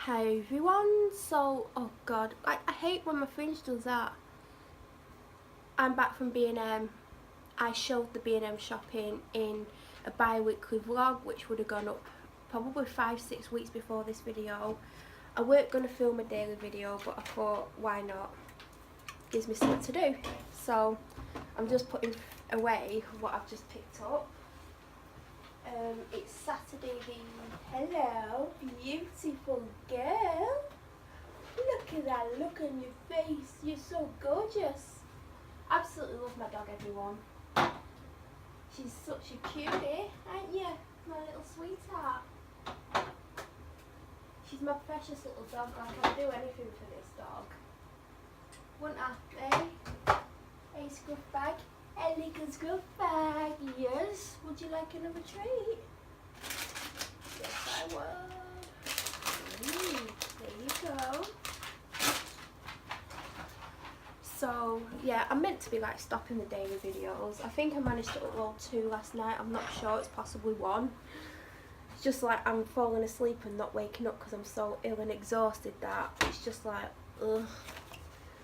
Hi everyone, so, oh god, I hate when my fringe does that. I'm back from B&M. I showed the B&M shopping in a bi-weekly vlog which would have gone up probably 5-6 weeks before this video. I weren't going to film a daily video, but I thought, why not? Gives me something to do. So I'm just putting away what I've just picked up. It's Saturday the... Hello, beautiful girl. Look at that look on your face. You're so gorgeous. Absolutely love my dog, everyone. She's such a cutie, aren't you? My little sweetheart. She's my precious little dog. I'd do anything for this dog. Wouldn't I, eh? Hey, scruff bag. Hey, little scruff bag. Yes. Would you like another treat? Yes, I would. There you go. So yeah, I'm meant to be like stopping the daily videos. I think I managed to upload 2 last night. I'm not sure, it's possibly 1. It's just like I'm falling asleep and not waking up because I'm so ill and exhausted that it's just like, ugh.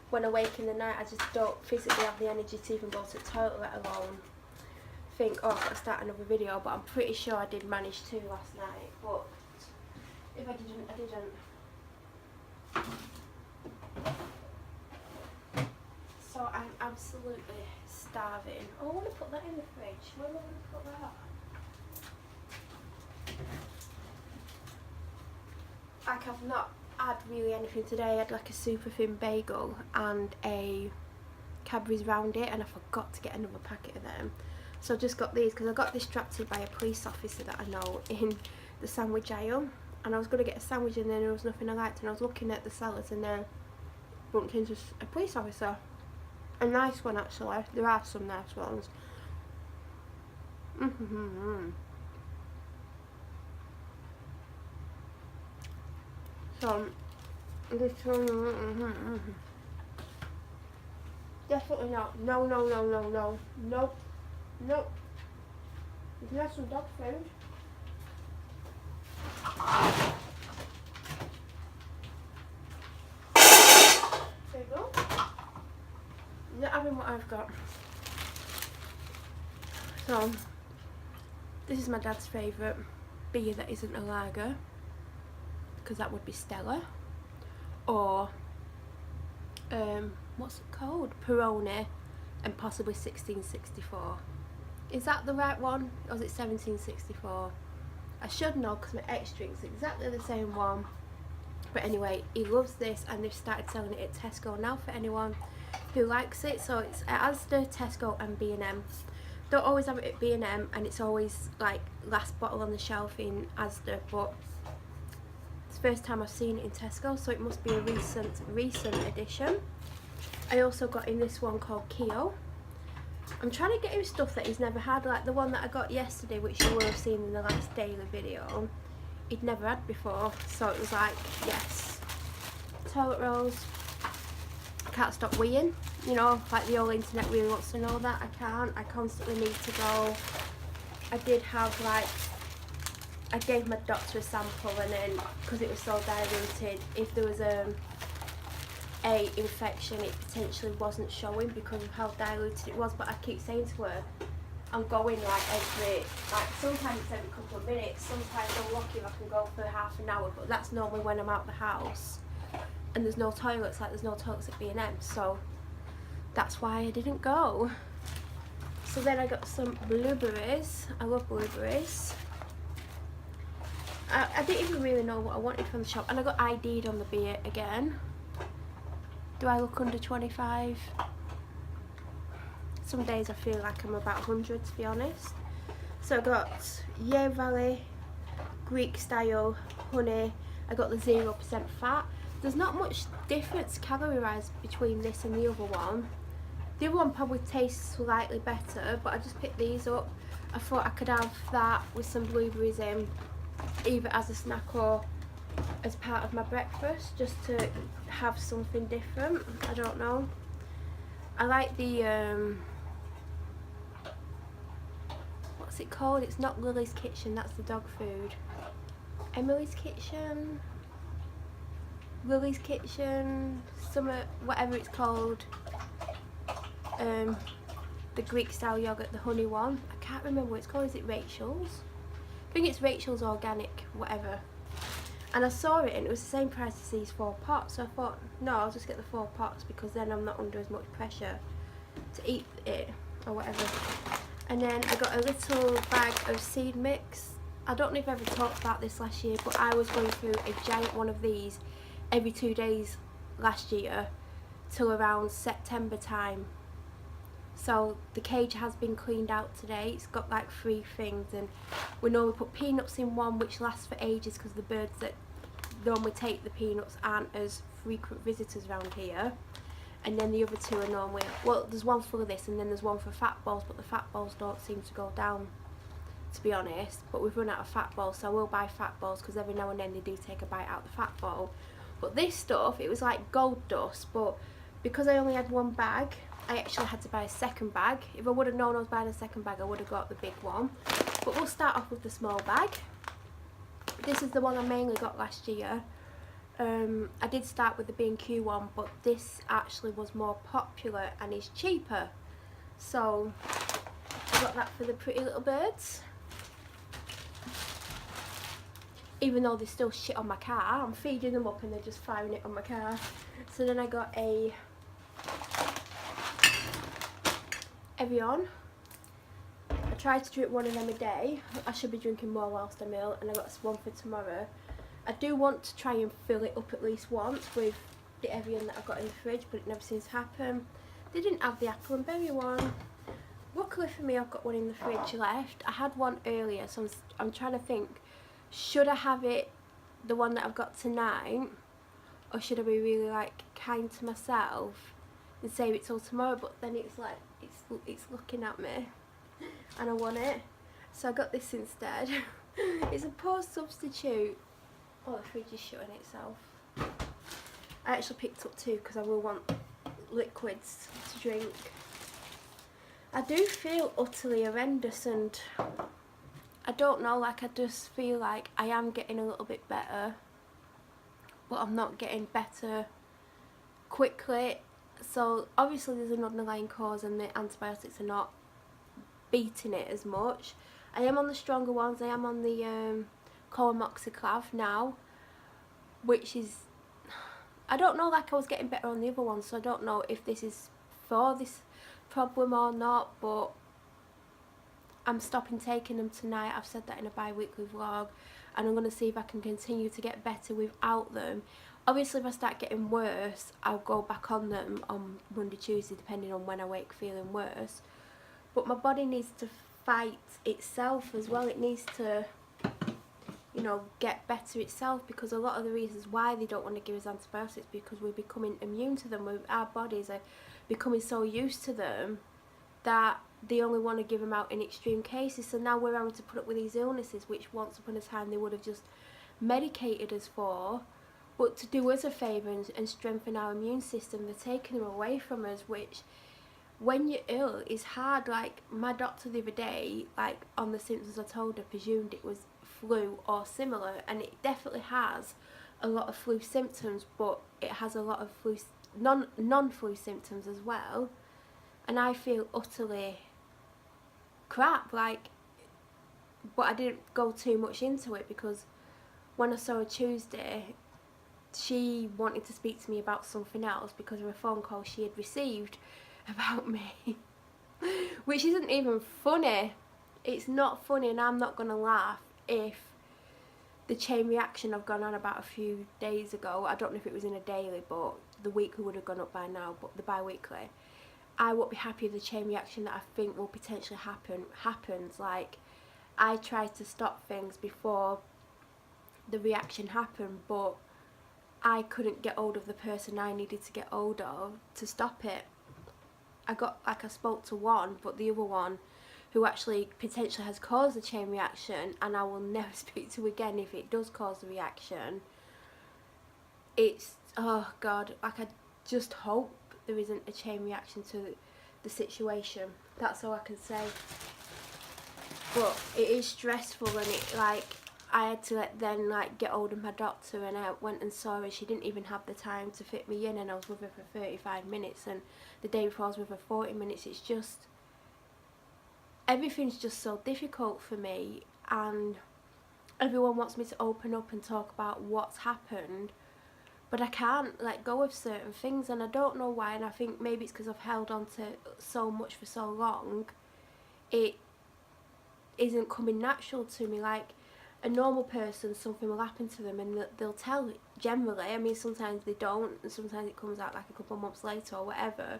When I wake in the night, I just don't physically have the energy to even go to the toilet, let alone think, oh, I've got to start another video. But I'm pretty sure I did manage to last night, but if I didn't, I didn't. So I'm absolutely starving. Oh, I want to put that in the fridge. Where am I going to put that? Like, I've not had really anything today. I had like a super thin bagel and a Cadbury's round it, and I forgot to get another packet of them. So I just got these because I got distracted by a police officer that I know in the sandwich aisle. And I was going to get a sandwich and then there was nothing I liked, and I was looking at the salads and then bumped into a police officer. A nice one actually. There are some nice ones. So this one, definitely not. No, no, no, no, no, nope, nope. You can have some dog food. There you go. Not having what I've got. So this is my dad's favourite beer that isn't a lager, because that would be Stella, or what's it called, Peroni, and possibly 1664. Is that the right one, or is it 1764? I should know because my ex drinks exactly the same one. But anyway, he loves this, and they've started selling it at Tesco now for anyone who likes it. So it's at Asda, Tesco and B&M. Don't always have it at B&M, and it's always like last bottle on the shelf in Asda, but it's the first time I've seen it in Tesco, so it must be a recent addition. I also got in this one called Keo. I'm trying to get him stuff that he's never had, like the one that I got yesterday, which you will have seen in the last daily video. He'd never had before, so it was like, yes. Toilet rolls. I can't stop weeing, you know, like the whole internet really wants to know that. I can't. I constantly need to go. I did have like, I gave my doctor a sample, and then because it was so diluted, if there was a infection, it potentially wasn't showing because of how diluted it was. But I keep saying to her, I'm going like sometimes it's every couple of minutes, sometimes I'm lucky if I can go for half an hour, but that's normally when I'm out the house and there's no toilets, like there's no toilets at B&M, so that's why I didn't go. So then I got some blueberries. I love blueberries. I didn't even really know what I wanted from the shop, and I got ID'd on the beer again. Do I look under 25? Some days I feel like I'm about 100, to be honest. So I got Yale Valley, Greek style, honey. I got the 0% fat. There's not much difference calorie-wise between this and the other one. The other one probably tastes slightly better, but I just picked these up. I thought I could have that with some blueberries in, either as a snack or as part of my breakfast, just to have something different. I don't know. I like the what's it called? It's not Lily's Kitchen, that's the dog food. Emily's Kitchen. Lily's Kitchen, summer, whatever it's called. The Greek style yogurt, the honey one. I can't remember what it's called. Is it Rachel's? I think it's Rachel's Organic, whatever. And I saw it and it was the same price as these 4 pots. So I thought, no, I'll just get the 4 pots because then I'm not under as much pressure to eat it or whatever. And then I got a little bag of seed mix. I don't know if I ever talked about this last year, but I was going through a giant one of these every 2 days last year till around September time. So the cage has been cleaned out today. It's got like 3 things, and we normally put peanuts in one, which lasts for ages because the birds that normally take the peanuts aren't as frequent visitors around here. And then the other 2 are normally, well, there's one full of this and then there's one for fat balls, but the fat balls don't seem to go down, to be honest. But we've run out of fat balls, so I will buy fat balls because every now and then they do take a bite out of the fat ball. But this stuff, it was like gold dust, but because I only had 1 bag, I actually had to buy a second bag. If I would have known I was buying a second bag, I would have got the big one. But we'll start off with the small bag. This is the one I mainly got last year. I did start with the B&Q one, but this actually was more popular and is cheaper. So I got that for the pretty little birds. Even though they still shit on my car, I'm feeding them up and they're just firing it on my car. So then I got a Evian. I tried to drink one of them a day. I should be drinking more whilst I'm ill, and I got this one for tomorrow. I do want to try and fill it up at least once with the Evian that I've got in the fridge, but it never seems to happen. They didn't have the apple and berry one. Luckily for me, I've got one in the fridge left. I had one earlier, so I'm trying to think, should I have it, the one that I've got tonight, or should I be really like kind to myself and save it till tomorrow? But then it's like, it's looking at me and I want it, so I got this instead. It's a poor substitute. Oh, the fridge is shutting itself. I actually picked up 2 because I will want liquids to drink. I do feel utterly horrendous, and I don't know, like I just feel like I am getting a little bit better, but I'm not getting better quickly. So obviously there's an underlying cause and the antibiotics are not beating it as much. I am on the stronger ones. I am on the Coamoxiclav now, which is, I don't know, like I was getting better on the other ones, so I don't know if this is for this problem or not, but I'm stopping taking them tonight. I've said that in a bi-weekly vlog, and I'm going to see if I can continue to get better without them. Obviously if I start getting worse, I'll go back on them on Monday, Tuesday, depending on when I wake feeling worse. But my body needs to fight itself as well. It needs to, you know, get better itself, because a lot of the reasons why they don't want to give us antibiotics because we're becoming immune to them. Our bodies are becoming so used to them that they only want to give them out in extreme cases. So now we're having to put up with these illnesses which once upon a time they would have just medicated us for. But to do us a favour and strengthen our immune system, they're taking them away from us, which when you're ill is hard. Like my doctor the other day, like on the symptoms I told her, presumed it was flu or similar, and it definitely has a lot of flu symptoms, but it has a lot of flu non-flu symptoms as well. And I feel utterly crap, like, but I didn't go too much into it because when I saw her Tuesday, she wanted to speak to me about something else because of a phone call she had received about me, which isn't even funny. It's not funny, and I'm not gonna laugh if the chain reaction I've gone on about a few days ago, I don't know if it was in a daily, but the weekly would have gone up by now, but the bi-weekly, I won't be happy if the chain reaction that I think will potentially happens. Like, I tried to stop things before the reaction happened, but I couldn't get hold of the person I needed to get hold of to stop it. I spoke to one, but the other one, who actually potentially has caused the chain reaction, and I will never speak to again if it does cause the reaction. It's, oh God, like I just hope there isn't a chain reaction to the situation. That's all I can say. But it is stressful, and it, like, I had to then get hold of my doctor, and I went and saw her. She didn't even have the time to fit me in, and I was with her for 35 minutes, and the day before I was with her 40 minutes. It's just, everything's just so difficult for me, and everyone wants me to open up and talk about what's happened, but I can't let go of certain things, and I don't know why. And I think maybe it's because I've held on to so much for so long. It isn't coming natural to me. Like a normal person, something will happen to them and they'll tell generally. I mean, sometimes they don't, and sometimes it comes out like a couple of months later or whatever.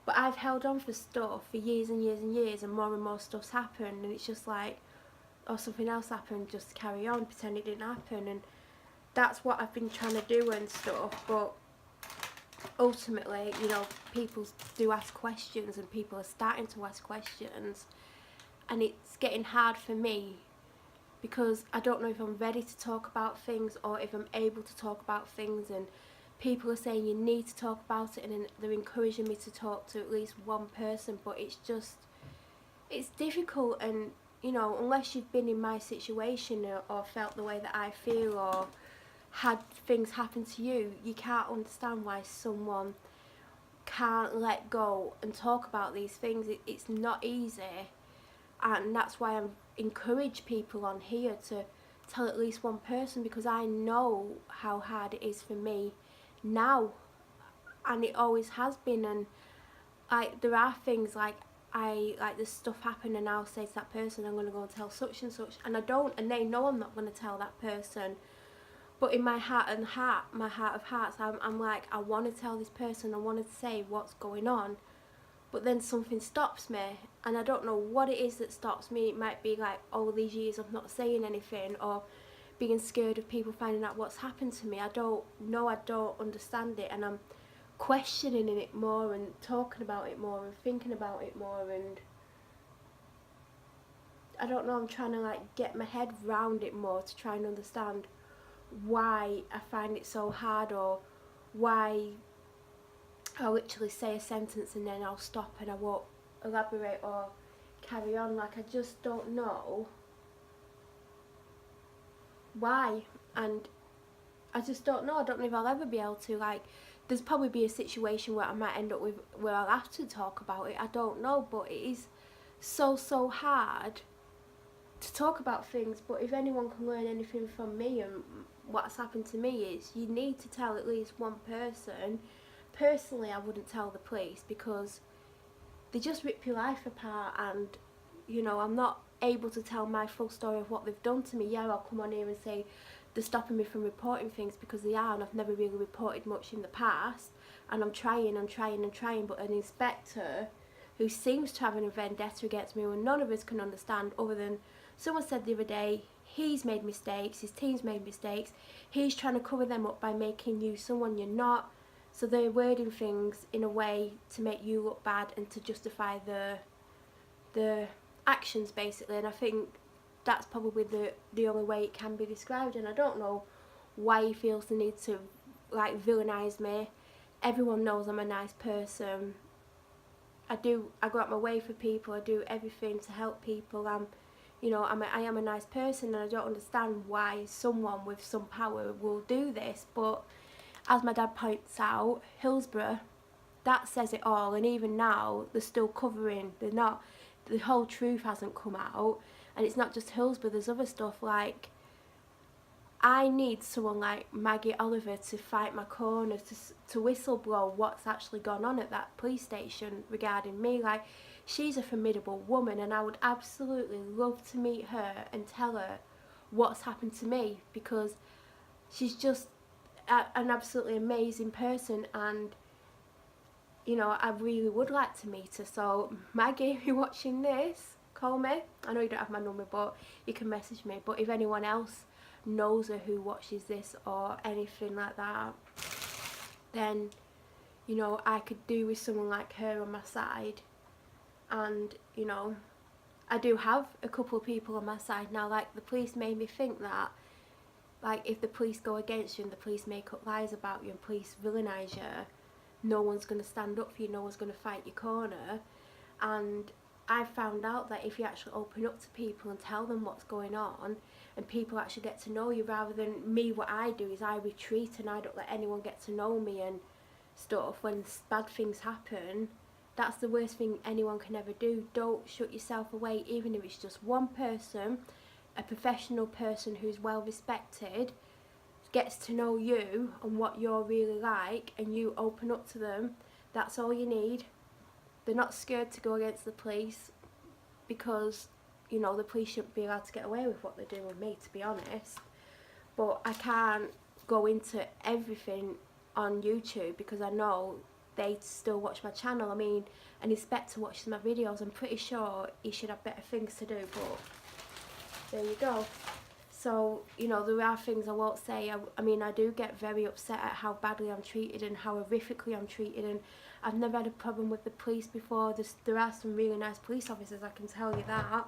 But I've held on for stuff for years and years and years, and more stuff's happened, and it's just like, oh, something else happened, just to carry on, pretend it didn't happen. And that's what I've been trying to do and stuff. But ultimately, you know, people do ask questions, and people are starting to ask questions, and it's getting hard for me because I don't know if I'm ready to talk about things or if I'm able to talk about things. And people are saying you need to talk about it, and they're encouraging me to talk to at least one person, but it's just, it's difficult. And you know, unless you've been in my situation or felt the way that I feel or had things happen to you, you can't understand why someone can't let go and talk about these things. It's not easy, and that's why I encourage people on here to tell at least one person, because I know how hard it is for me now, and it always has been. And like, there are things like, this stuff happen, and I'll say to that person, I'm going to go and tell such and such, and I don't, and they know I'm not going to tell that person. But in my heart of hearts, I'm like, I want to tell this person, I want to say what's going on, but then something stops me, and I don't know what it is that stops me. It might be like all these years of not saying anything, or being scared of people finding out what's happened to me. I don't know, I don't understand it, and I'm questioning it more and talking about it more and thinking about it more, and I don't know, I'm trying to get my head round it more to try and understand why I find it so hard, or why I'll literally say a sentence and then I'll stop and I won't elaborate or carry on. I just don't know why, and I just don't know. I don't know if I'll ever be able to. There's probably be a situation where I might end up with where I'll have to talk about it. I don't know, but it is so hard to talk about things. But if anyone can learn anything from me and what's happened to me, is you need to tell at least one person. Personally, I wouldn't tell the police, because they just rip your life apart, and you know, I'm not able to tell my full story of what they've done to me. Yeah, I'll come on here and say they're stopping me from reporting things, because they are, and I've never really reported much in the past, and I'm trying, but an inspector who seems to have a vendetta against me, and none of us can understand, other than someone said the other day, he's made mistakes, his team's made mistakes, he's trying to cover them up by making you someone you're not. So they're wording things in a way to make you look bad and to justify the actions, basically. And I think that's probably the only way it can be described. And I don't know why he feels the need to villainise me. Everyone knows I'm a nice person. I go out my way for people. I do everything to help people. I am a nice person, and I don't understand why someone with some power will do this. But as my dad points out, Hillsborough, that says it all, and even now they're still covering. The whole truth hasn't come out, and it's not just Hillsborough. There's other stuff. I need someone like Maggie Oliver to fight my corner, to whistleblow what's actually gone on at that police station regarding me. She's a formidable woman, and I would absolutely love to meet her and tell her what's happened to me, because she's just an absolutely amazing person, and you know, I really would like to meet her. So Maggie, if you're watching this, call me. I know you don't have my number, but you can message me. But if anyone else knows her who watches this or anything like that, then you know, I could do with someone like her on my side. And you know, I do have a couple of people on my side now. The police made me think that if the police go against you and the police make up lies about you and police villainise you, no one's going to stand up for you, no one's going to fight your corner. And I found out that if you actually open up to people and tell them what's going on, and people actually get to know you, rather than me, what I do is I retreat and I don't let anyone get to know me and stuff. When bad things happen, that's the worst thing anyone can ever do. Don't shut yourself away, even if it's just one person, a professional person who's well respected, gets to know you and what you're really like, and you open up to them. That's all you need. They're not scared to go against the police, because, you know, the police shouldn't be allowed to get away with what they're doing with me, to be honest. But I can't go into everything on YouTube because I know they still watch my channel. I mean, an inspector watches my videos. I'm pretty sure he should have better things to do, but there you go. So, you know, there are things I won't say. I mean, I do get very upset at how badly I'm treated and how horrifically I'm treated, and I've never had a problem with the police before. There are some really nice police officers, I can tell you that.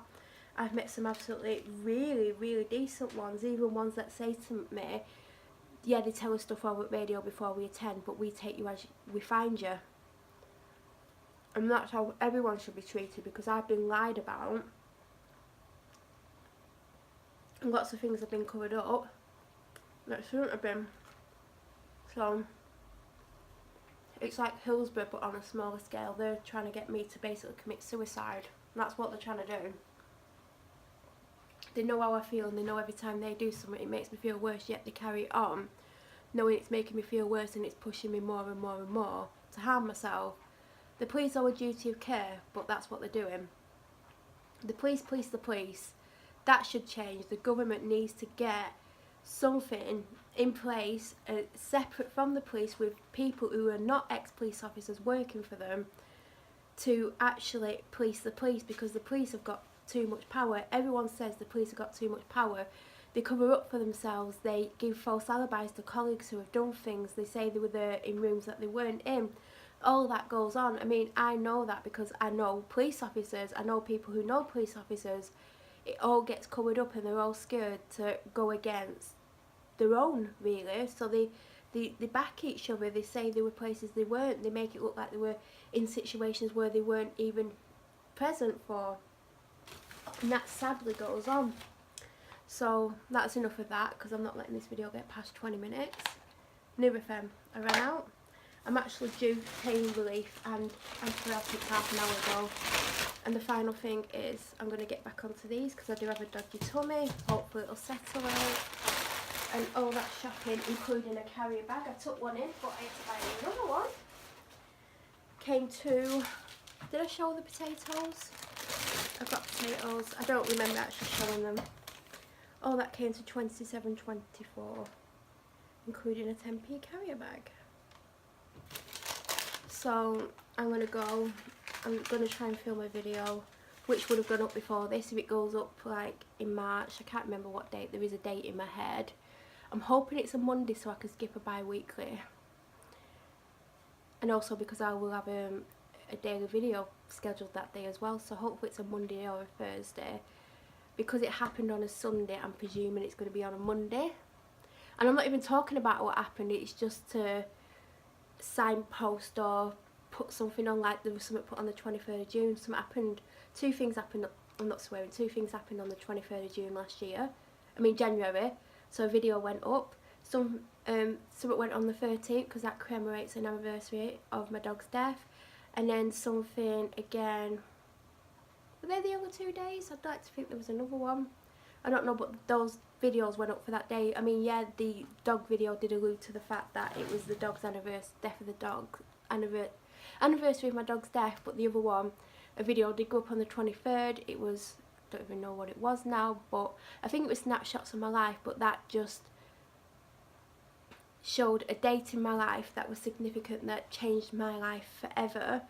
I've met some absolutely really decent ones, even ones that say to me, yeah, they tell us stuff over radio before we attend, but we take you as we find you. And that's how everyone should be treated, because I've been lied about. And lots of things have been covered up that shouldn't have been. So it's like Hillsborough, but on a smaller scale. They're trying to get me to basically commit suicide. And that's what they're trying to do. They know how I feel, and they know every time they do something it makes me feel worse, yet they carry on knowing it's making me feel worse, and it's pushing me more and more and more to harm myself. The police owe a duty of care, but that's what they're doing. The police police the police. That should change. The government needs to get something in place separate from the police, with people who are not ex-police officers working for them, to actually police the police, because the police have got too much power. Everyone says the police have got too much power. They cover up for themselves. They give false alibis to colleagues who have done things. They say they were there in rooms that they weren't in. All that goes on. I mean, I know that because I know police officers. I know people who know police officers. It all gets covered up, and they're all scared to go against their own, really. So they back each other. They say they were places they weren't. They make it look like they were in situations where they weren't even present for. And that sadly goes on. So that's enough of that, because I'm not letting this video get past 20 minutes. Nurofen, I ran out. I'm actually due pain relief and antibiotics half an hour ago. And the final thing is I'm going to get back onto these, because I do have a dodgy tummy. Hopefully it'll settle out. And all that shopping, including a carrier bag. I took one in, but I had to buy another one. Came to... Did I show the potatoes? I've got potatoes. I don't remember actually showing them. All that came to $27.24, including a 10p carrier bag. So I'm going to try and film a video which would have gone up before this, if it goes up like in March. I can't remember what date. There is a date in my head. I'm hoping it's a Monday so I can skip a bi-weekly. And also because I will have a daily video scheduled that day as well, so hopefully it's a Monday or a Thursday. Because it happened on a Sunday, I'm presuming it's going to be on a Monday. And I'm not even talking about what happened, it's just to signpost or put something on, like there was something put on the 23rd of June. Something happened, two things happened, I'm not swearing, two things happened on the 23rd of June last year. I mean January. So a video went up. Something went on the 13th, because that commemorates an anniversary of my dog's death. And then something again, were they the other 2 days? I'd like to think there was another one. I don't know, but those videos went up for that day. I mean, yeah, the dog video did allude to the fact that it was the dog's anniversary, death of the dog, anniversary of my dog's death, but the other one, a video did go up on the 23rd. It was, I don't even know what it was now, but I think it was snapshots of my life, but that just showed a date in my life that was significant, that changed my life forever,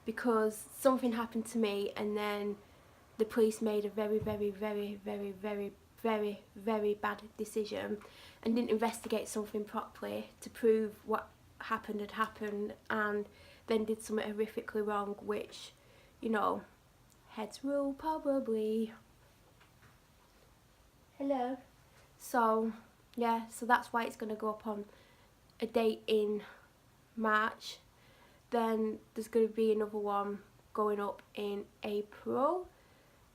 because something happened to me and then the police made a very bad decision and didn't investigate something properly to prove what happened had happened, and then did something horrifically wrong, which, you know, heads rule probably. Hello. So yeah, so that's why it's going to go up on a date in March. Then there's going to be another one going up in April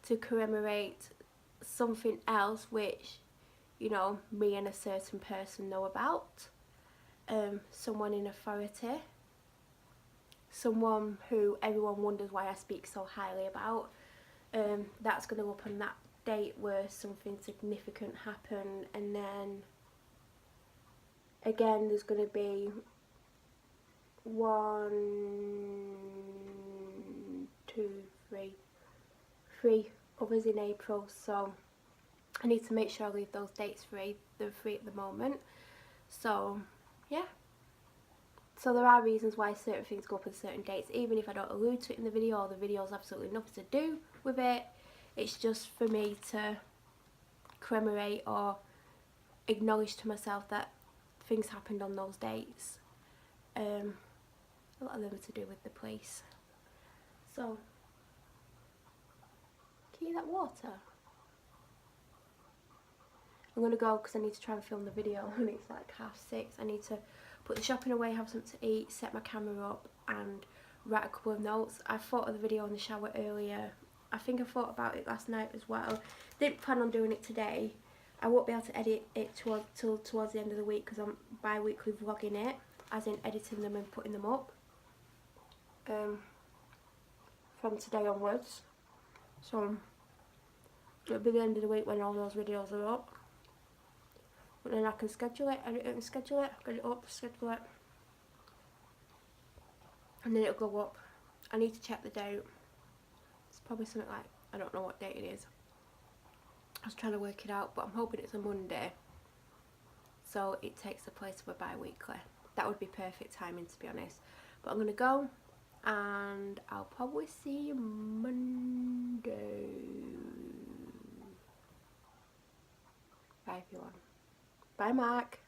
to commemorate something else which, you know, me and a certain person know about. Someone in authority, someone who everyone wonders why I speak so highly about. That's going to go up on that date where something significant happened, and then again there's going to be 3 others in April, so I need to make sure I leave those dates free. They're free at the moment, so yeah. So there are reasons why certain things go up on certain dates, even if I don't allude to it in the video, or the video's absolutely nothing to do with it. It's just for me to commemorate or acknowledge to myself that things happened on those dates. A lot of them are to do with the police. So, can you hear that water? I'm going to go because I need to try and film the video and it's like 6:30. I need to put the shopping away, have something to eat, set my camera up and write a couple of notes. I thought of the video in the shower earlier. I think I thought about it last night as well. Didn't plan on doing it today. I won't be able to edit it till towards the end of the week because I'm bi-weekly vlogging it, as in editing them and putting them up from today onwards. So it'll be the end of the week when all those videos are up. But then I can schedule it, edit it and schedule it, get it up, schedule it. And then it'll go up. I need to check the date. It's probably something like, I don't know what date it is. I was trying to work it out, but I'm hoping it's a Monday. So it takes the place of a bi-weekly. That would be perfect timing, to be honest. But I'm going to go and I'll probably see you Monday. Bye everyone. Bye Mark.